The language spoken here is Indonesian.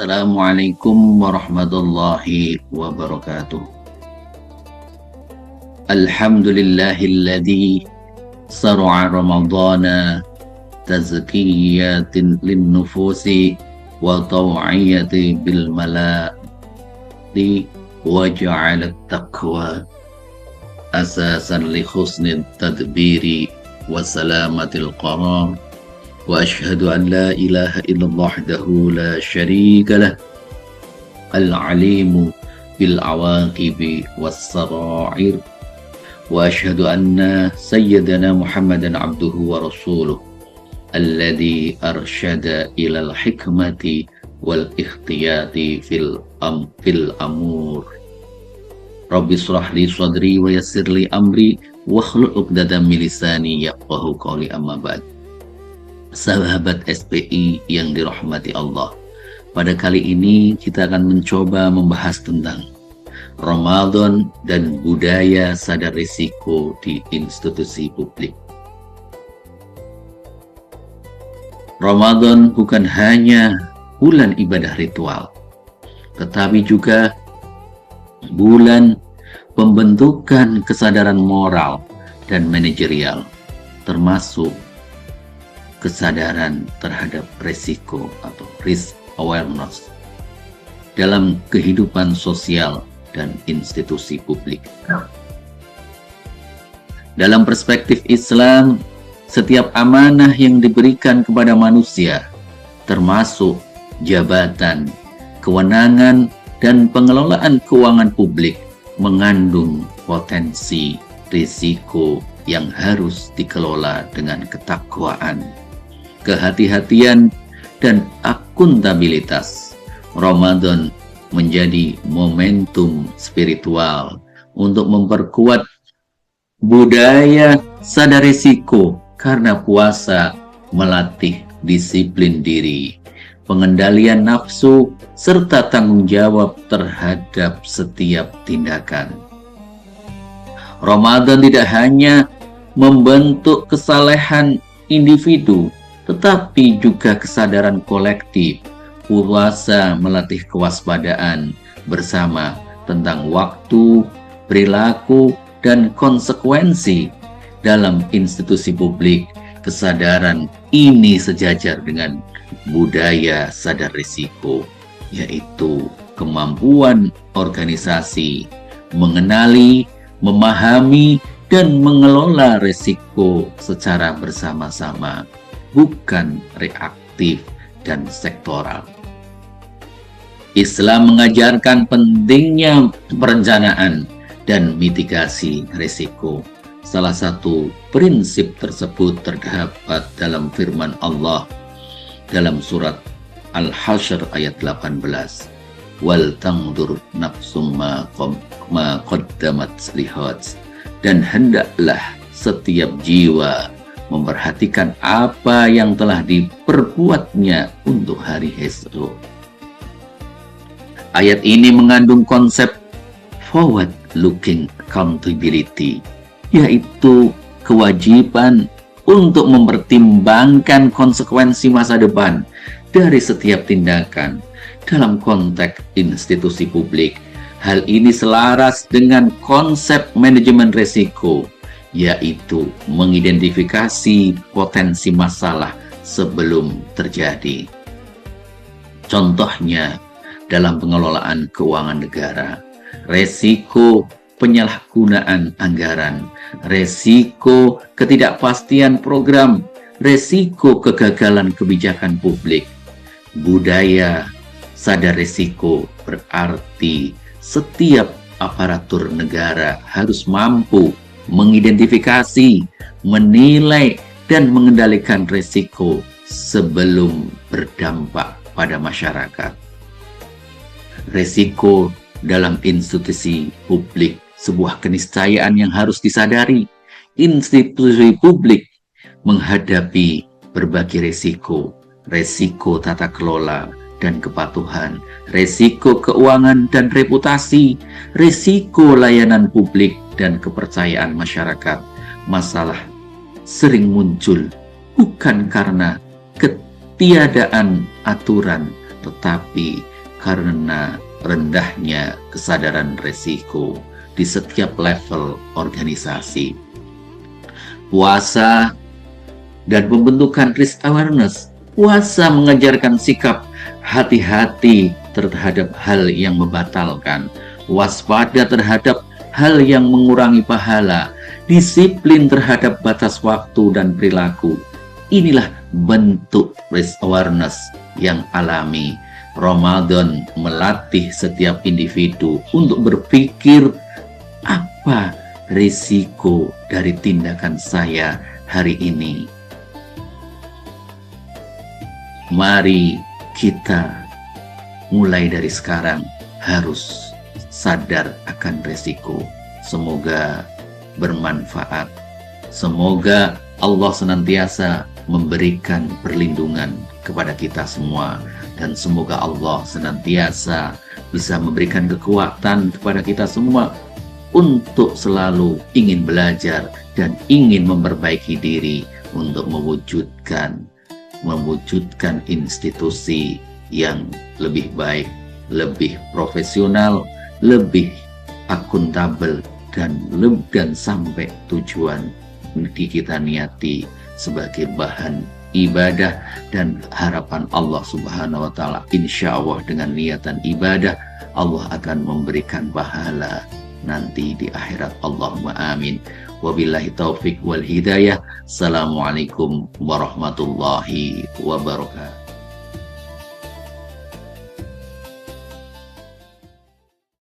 Assalamualaikum warahmatullahi wabarakatuh. Alhamdulillahilladzi sar'a ramadana tazkiyatin linnufusi wa taw'iyati bil maladi wa ja'ala taqwa asasan li husnil tadbiri wa salamatil qarar. Wa ashhadu an la ilaha illallah wahdahu la syarika lah al-alimu bil awaqibi was sarair. Wa ashhadu anna sayyidana Muhammadan abduhu wa rasuluh alladhi arsyada ilal hikmati wal ikhtiyati fil amur. Rabbi shrah li sadri wa yassir li amri wahlul 'uqdatam min lisani yafqahu qawli, amma ba'd. Sahabat SPI yang dirahmati Allah, pada kali ini kita akan mencoba membahas tentang Ramadan dan budaya sadar risiko di institusi publik. Ramadan bukan hanya bulan ibadah ritual, tetapi juga bulan pembentukan kesadaran moral dan manajerial, termasuk kesadaran terhadap resiko atau risk awareness dalam kehidupan sosial dan institusi publik. Dalam perspektif Islam, setiap amanah yang diberikan kepada manusia, termasuk jabatan, kewenangan, dan pengelolaan keuangan publik, mengandung potensi risiko yang harus dikelola dengan ketakwaan, kehati-hatian, dan akuntabilitas. Ramadan menjadi momentum spiritual untuk memperkuat budaya sadar risiko, karena puasa melatih disiplin diri, pengendalian nafsu, serta tanggung jawab terhadap setiap tindakan. Ramadan tidak hanya membentuk kesalehan individu, tetapi juga kesadaran kolektif. Puasa melatih kewaspadaan bersama tentang waktu, perilaku, dan konsekuensi dalam institusi publik. Kesadaran ini sejajar dengan budaya sadar risiko, yaitu kemampuan organisasi mengenali, memahami, dan mengelola risiko secara bersama-sama, bukan reaktif dan sektoral. Islam mengajarkan pentingnya perencanaan dan mitigasi risiko. Salah satu prinsip tersebut terdapat dalam firman Allah dalam surat Al-Hasyr ayat 18. Wal tangdur nafsum ma qaddamat lihat. Dan hendaklah setiap jiwa memperhatikan apa yang telah diperbuatnya untuk hari esok. Ayat ini mengandung konsep forward looking accountability, yaitu kewajiban untuk mempertimbangkan konsekuensi masa depan dari setiap tindakan dalam konteks institusi publik. Hal ini selaras dengan konsep manajemen risiko, yaitu mengidentifikasi potensi masalah sebelum terjadi. Contohnya, dalam pengelolaan keuangan negara, resiko penyalahgunaan anggaran, resiko ketidakpastian program, resiko kegagalan kebijakan publik. Budaya sadar risiko berarti setiap aparatur negara harus mampu mengidentifikasi, menilai, dan mengendalikan risiko sebelum berdampak pada masyarakat. Risiko dalam institusi publik sebuah keniscayaan yang harus disadari. Institusi publik menghadapi berbagai risiko, risiko tata kelola dan kepatuhan, risiko keuangan dan reputasi, risiko layanan publik dan kepercayaan masyarakat. Masalah sering muncul bukan karena ketiadaan aturan, tetapi karena rendahnya kesadaran resiko di setiap level organisasi. Puasa dan pembentukan risk awareness. Puasa mengajarkan sikap hati-hati terhadap hal yang membatalkan, waspada terhadap hal yang mengurangi pahala, disiplin terhadap batas waktu dan perilaku. Inilah bentuk risk awareness yang alami. Ramadan melatih setiap individu untuk berpikir, apa risiko dari tindakan saya hari ini? Mari kita mulai dari sekarang harus sadar akan risiko. Semoga bermanfaat. Semoga Allah senantiasa memberikan perlindungan kepada kita semua, dan semoga Allah senantiasa bisa memberikan kekuatan kepada kita semua untuk selalu ingin belajar dan ingin memperbaiki diri untuk mewujudkan institusi yang lebih baik, lebih profesional, lebih akuntabel, dan sampai tujuan kita niati sebagai bahan ibadah dan harapan Allah Subhanahu wa Ta'ala. Insya Allah dengan niatan ibadah Allah akan memberikan pahala nanti di akhirat. Allahumma amin. Wabillahi taufik wal hidayah. Assalamualaikum warahmatullahi wabarakatuh.